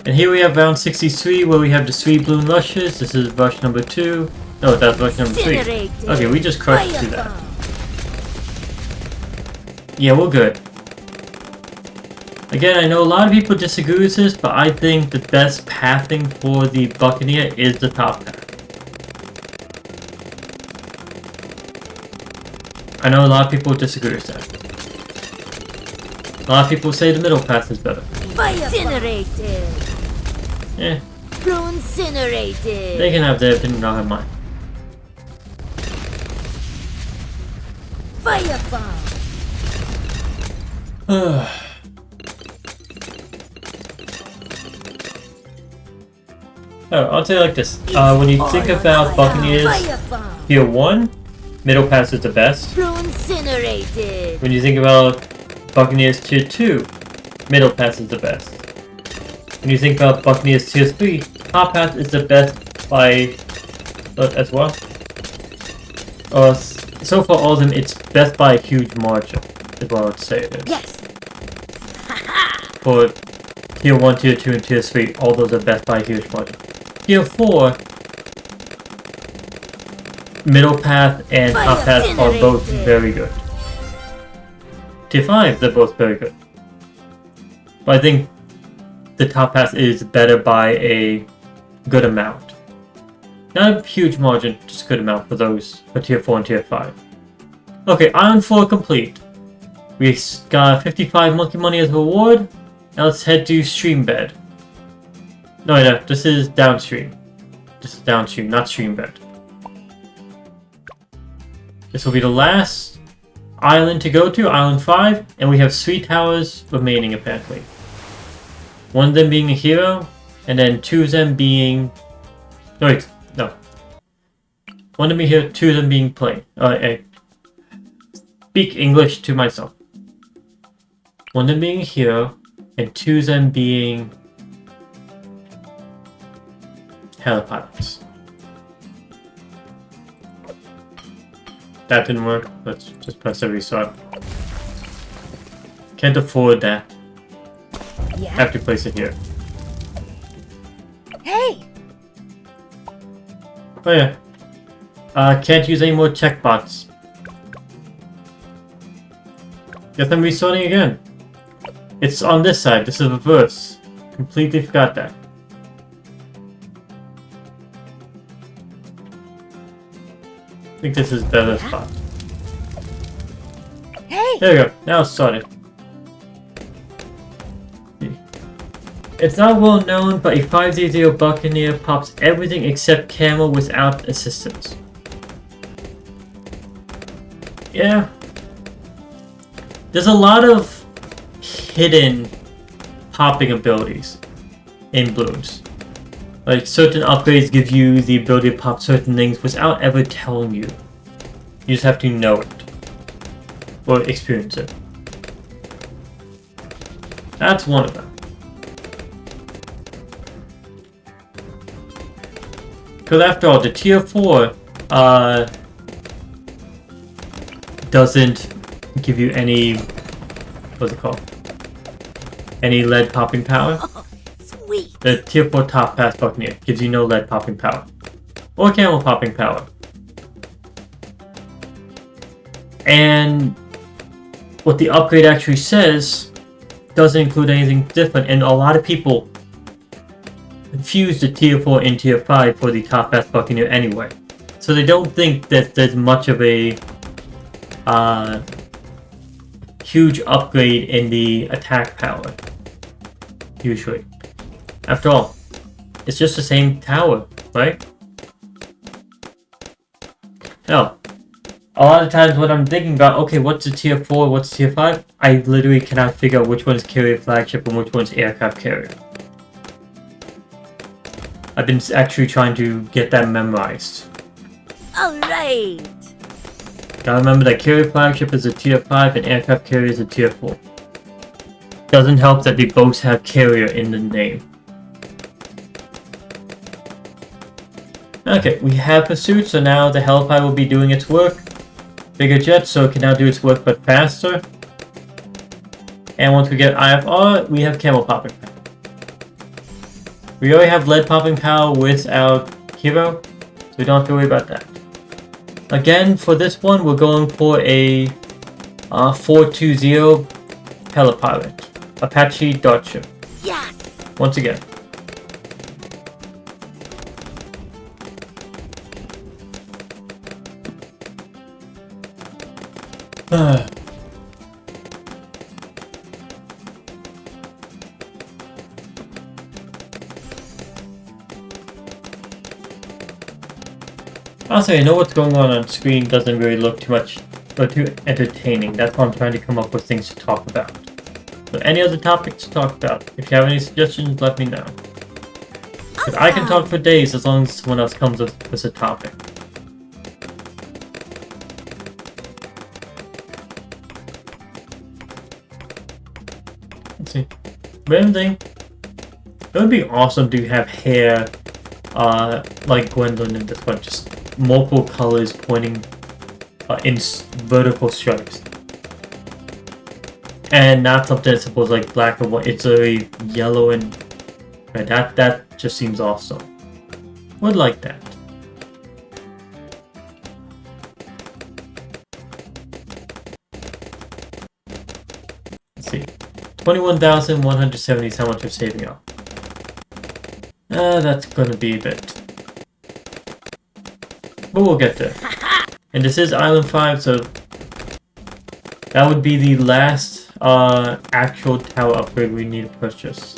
And here we have round 63 where we have the 3 balloon rushes. This is rush number 2. No, that's rush number 3. Okay, we just crushed through that. Yeah, we're good. Again, I know a lot of people disagree with this, but I think the best pathing for the Buccaneer is the top path. I know a lot of people disagree with that. lot of people say the middle path is better. Fire incinerated. Eh, Blue incinerated. they can have their opinion, I'll have mine. Firebomb. Oh, I'll say it like this. When you think about Buccaneers Firebomb. Tier 1, middle pass is the best. Blue incinerated. When you think about Buccaneers Tier 2, middle pass is the best. When you think about Buccaneers Tier 3, top pass is the best by as well. So for all of them, it's best by a huge margin, is what I would say it is. Yes. For Tier 1, Tier 2, and Tier 3, all those are best by a huge margin. Tier 4, middle path and top path are both very good. Tier 5, they're both very good. But I think the top path is better by a good amount. Not a huge margin, just a good amount for those, for Tier 4 and Tier 5. Okay, Island 4 complete. We got 55 monkey money as a reward. Now let's head to stream bed. No, this is downstream. This is downstream, not stream bed. This will be the last island to go to, Island 5, and we have 3 towers remaining apparently. One of them being a hero, and then 2 of them being... No, wait, no. One of them being here, 2 of them being plain. I speak English to myself. One of them being a hero, and 2 of them being... helipilots. That didn't work. Let's just press the restart. Can't afford that. Yeah. Have to place it here. Hey. Oh yeah. Can't use any more checkbots. Guess I'm restarting again. It's on this side. This is reverse. Completely forgot that. I think this is the better spot. Hey. There we go. Now it's started. It's not well known, but a 500 Buccaneer pops everything except camo without assistance. Yeah. There's a lot of hidden popping abilities in Bloons. Like, certain upgrades give you the ability to pop certain things without ever telling you. You just have to know it. Or experience it. That's one of them. Because after all, the Tier 4 doesn't give you any... what's it called? Any lead popping power. Sweet. The Tier 4 top pass Buccaneer gives you no lead popping power. Or camel popping power. And what the upgrade actually says doesn't include anything different, and a lot of people confuse the Tier 4 and Tier 5 for the top pass Buccaneer anyway. So they don't think that there's much of a huge upgrade in the attack power. Usually. After all, it's just the same tower, right? Now, a lot of times when I'm thinking about, okay, what's the Tier 4, what's Tier 5, I literally cannot figure out which one is carrier flagship and which one is aircraft carrier. I've been actually trying to get that memorized. Alright. Gotta remember that carrier flagship is a Tier 5 and aircraft carrier is a Tier 4. Doesn't help that they both have carrier in the name. Okay, we have pursuit, so now the Hellfire will be doing its work. Bigger jet, so it can now do its work but faster. And once we get IFR, we have camel popping power. We already have lead popping power without hero, so we don't have to worry about that. Again, for this one, we're going for a 420 Helipilot. Apache dart ship. Yes. Once again. Honestly, I know what's going on screen doesn't really look too much or too entertaining. That's why I'm trying to come up with things to talk about. So any other topics to talk about? If you have any suggestions, let me know. But I can talk for days as long as someone else comes with a topic. Let's see. Random thing. It would be awesome to have hair like Gwendolyn in this one. Just multiple colors pointing in vertical stripes. And not something that's supposed like black or white. It's a yellow and red. That just seems awesome. Would like that. Let's see. 21,170 is how much we're saving up. That's gonna be a bit. But we'll get there. And this is Island 5, so that would be the last actual tower upgrade we need to purchase.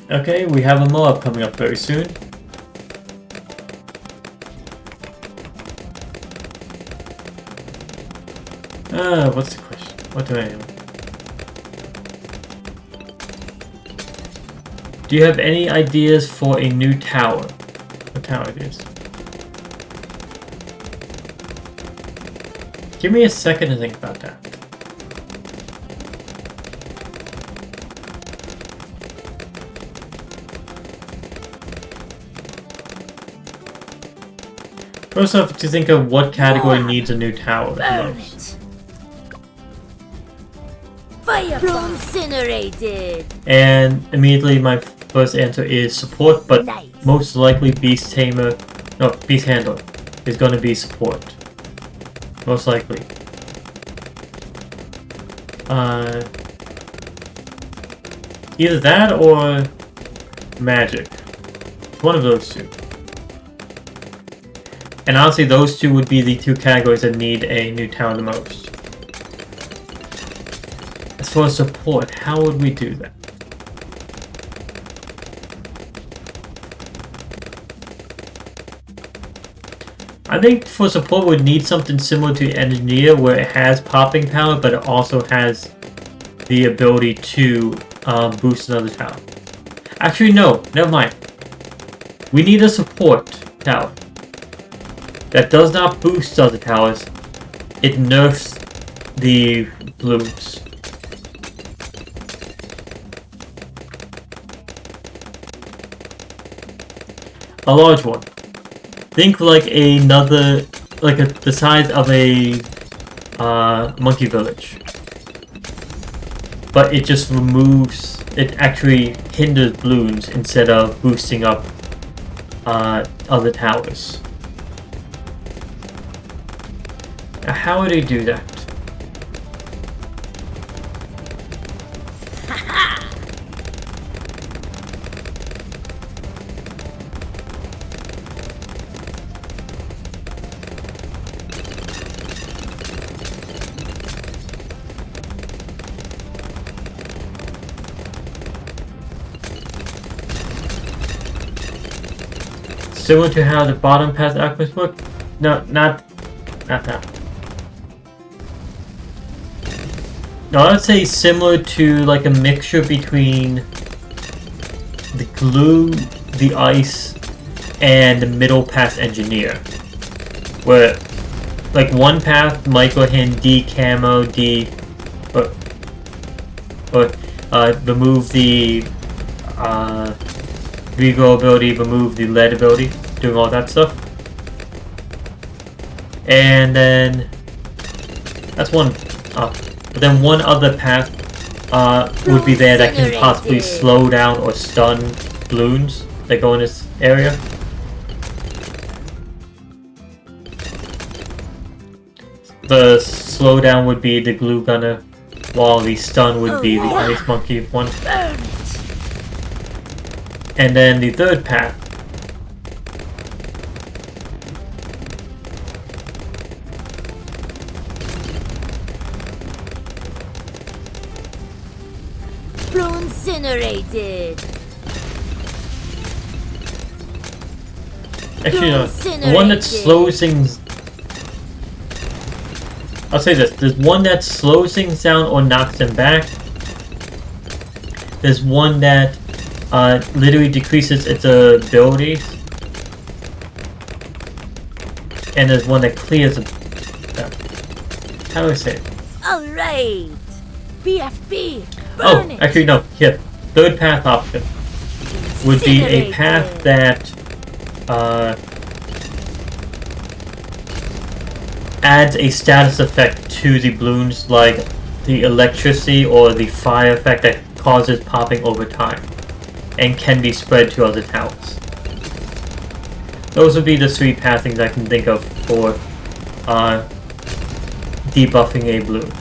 Okay, we have a mob coming up very soon. What's the question? What do I know? Do you have any ideas for a new tower? What tower it is? Give me a second to think about that. First off, to think of what category needs a new tower the most. Fire incinerated. And immediately my first answer is support, but Nice. most likely Beast Handler is going to be support. Most likely. Either that or magic. One of those two. And honestly, those two would be the two categories that need a new tower the most. As far as support, how would we do that? I think for support we'd need something similar to Engineer where it has popping power but it also has the ability to boost another tower. Actually no, never mind. We need a support tower that does not boost other towers. It nerfs the blooms. A large one. Think like another, the size of a monkey village. But it just removes, it actually hinders balloons instead of boosting up other towers. Now, how would they do that? Similar to how the bottom path alchemists work? No, not that. No, I would say similar to like a mixture between the glue, the ice, and the middle path engineer. Where like one path might go ahead and de-camo, remove the regrow ability, remove the lead ability, doing all that stuff. And then that's one up. But then one other path would be there that can possibly slow down or stun balloons that go in this area. The slowdown would be the glue gunner, while the stun would be the ice monkey one. And then the third path Incinerated. Actually, no. The one that slows things... I'll say this. There's one that slows things down or knocks them back. There's one that literally decreases its abilities. And there's one that clears them. How do I say it? Alright. BFB. Oh, actually no. Here. Third path option would be a path that adds a status effect to the balloons, like the electricity or the fire effect that causes popping over time, and can be spread to other towers. Those would be the 3 pathings I can think of for debuffing a balloon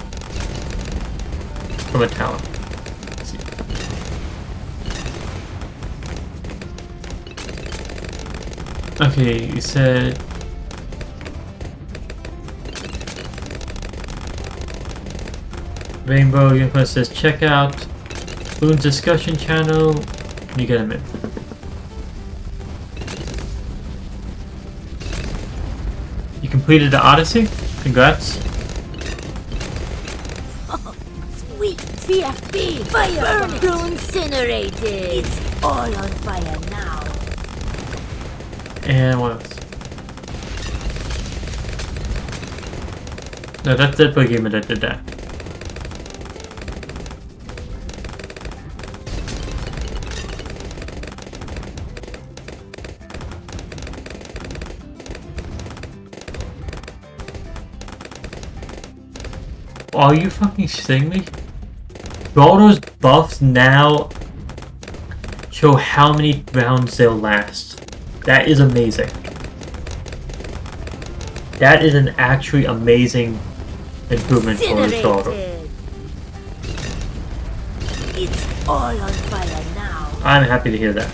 from a tower. Let's see. Okay, you said... Rainbow Unicorn says, check out Balloon's discussion channel. You get a minute. You completed the Odyssey? Congrats. Oh, sweet BFB. Fire burn. Incinerated. It's all on fire now. And what else? No, that's that Boogeyman that did that. Are you fucking shitting me? All those buffs now show how many rounds they'll last. That is amazing. That is an actually amazing improvement for the Dorado. It's all on fire now. I'm happy to hear that.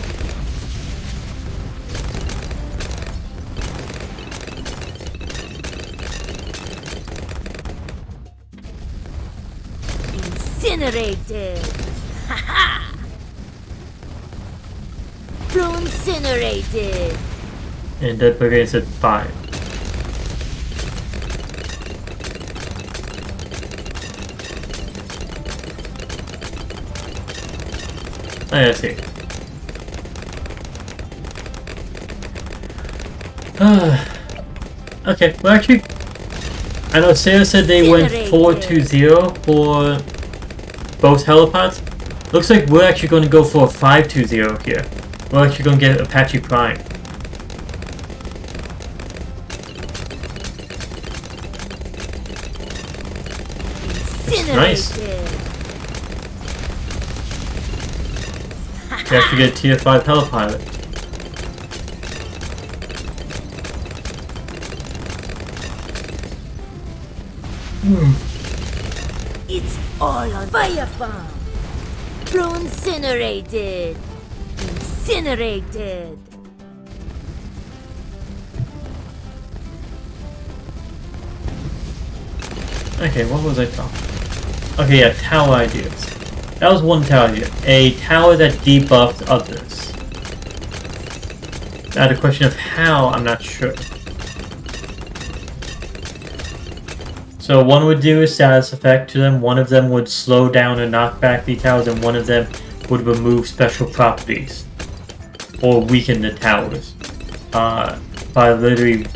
Incinerated! Haha! Incinerated! And that brigade said 5. Oh, yeah, I see. Okay, well actually, I know Sarah said they went 4-2-0 for both helipods. Looks like we're actually going to go for a 5-2-0 here. We're actually going to get Apache Prime. It's nice. You actually get a tier 5 helipilot. It's all on fire bomb. Incinerated. Incinerated. Okay, what was I talking? Okay, yeah, tower ideas. That was one tower idea. A tower that debuffed others. Now the question of how, I'm not sure. So one would do a status effect to them, one of them would slow down and knock back the towers, and one of them would remove special properties. Or weaken the towers. By literally...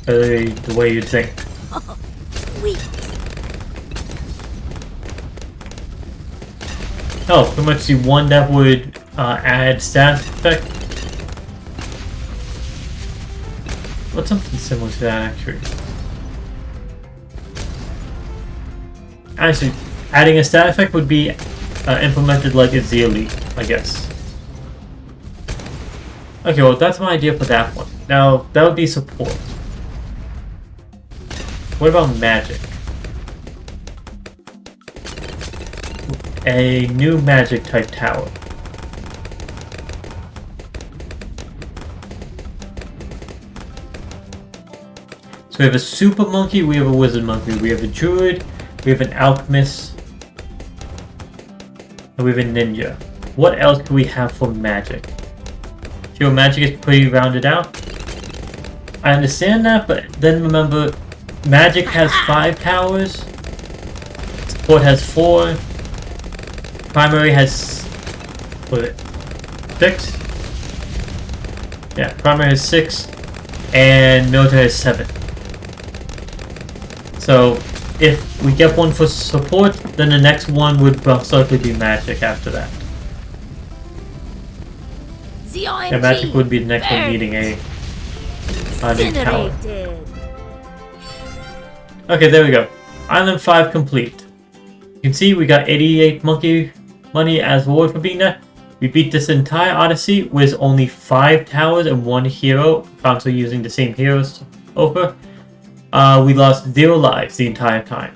the way you'd think. Oh, sweet. Oh, pretty much the one that would add status effect. What's something similar to that, actually? Actually, adding a stat effect would be implemented like it's the elite, I guess. Okay, well, that's my idea for that one. Now, that would be support. What about magic? A new magic type tower. So we have a super monkey, we have a wizard monkey, we have a druid, we have an alchemist, and we have a ninja. What else do we have for magic? Sure, magic is pretty rounded out. I understand that, but then remember, magic has 5 powers, support has 4, primary has, what is it, 6? Yeah, primary has 6, and military has 7. So, if we get one for support, then the next one would most likely be magic after that. Yeah, magic would be the next one needing a new tower. Okay, there we go. Island 5 complete. You can see we got 88 monkey money as reward for being there. We beat this entire Odyssey with only 5 towers and 1 hero, constantly using the same heroes over. We lost 0 lives the entire time.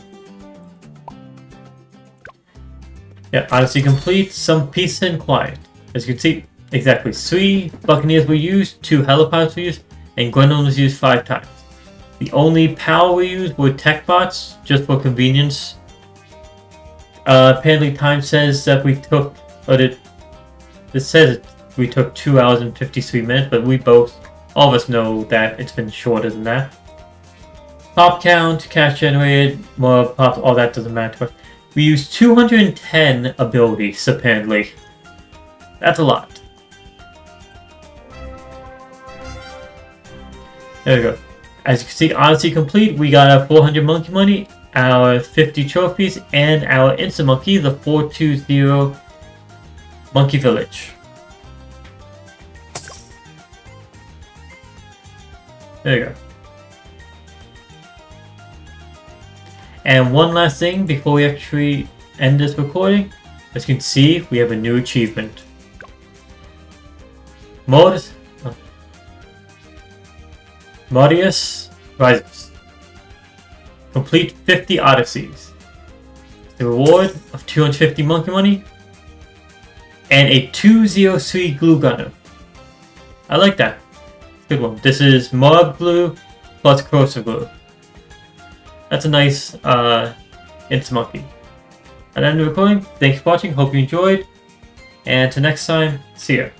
Yeah, Odyssey complete, some peace and quiet. As you can see, exactly 3 Buccaneers were used, 2 helipods were used, and Gwendolyn was used 5 times. The only power we used were tech bots, just for convenience. Apparently time says that we took, this says we took 2 hours and 53 minutes, but we both, all of us know that it's been shorter than that. Pop count, cash generated, more pops, all that doesn't matter to us. We used 210 abilities, apparently. That's a lot. There we go. As you can see, Odyssey complete, we got our 400 monkey money, our 50 trophies, and our instant monkey, the 420 monkey village. There you go. And one last thing before we actually end this recording. As you can see, we have a new achievement. Modysseus rises. Complete 50 Odysseys. The reward of 250 monkey money. And a 203 glue gunner. I like that. Good one. This is mob glue plus corrosive glue. That's a nice instant monkey. And I'm recording. Thanks for watching. Hope you enjoyed. And until next time, see ya.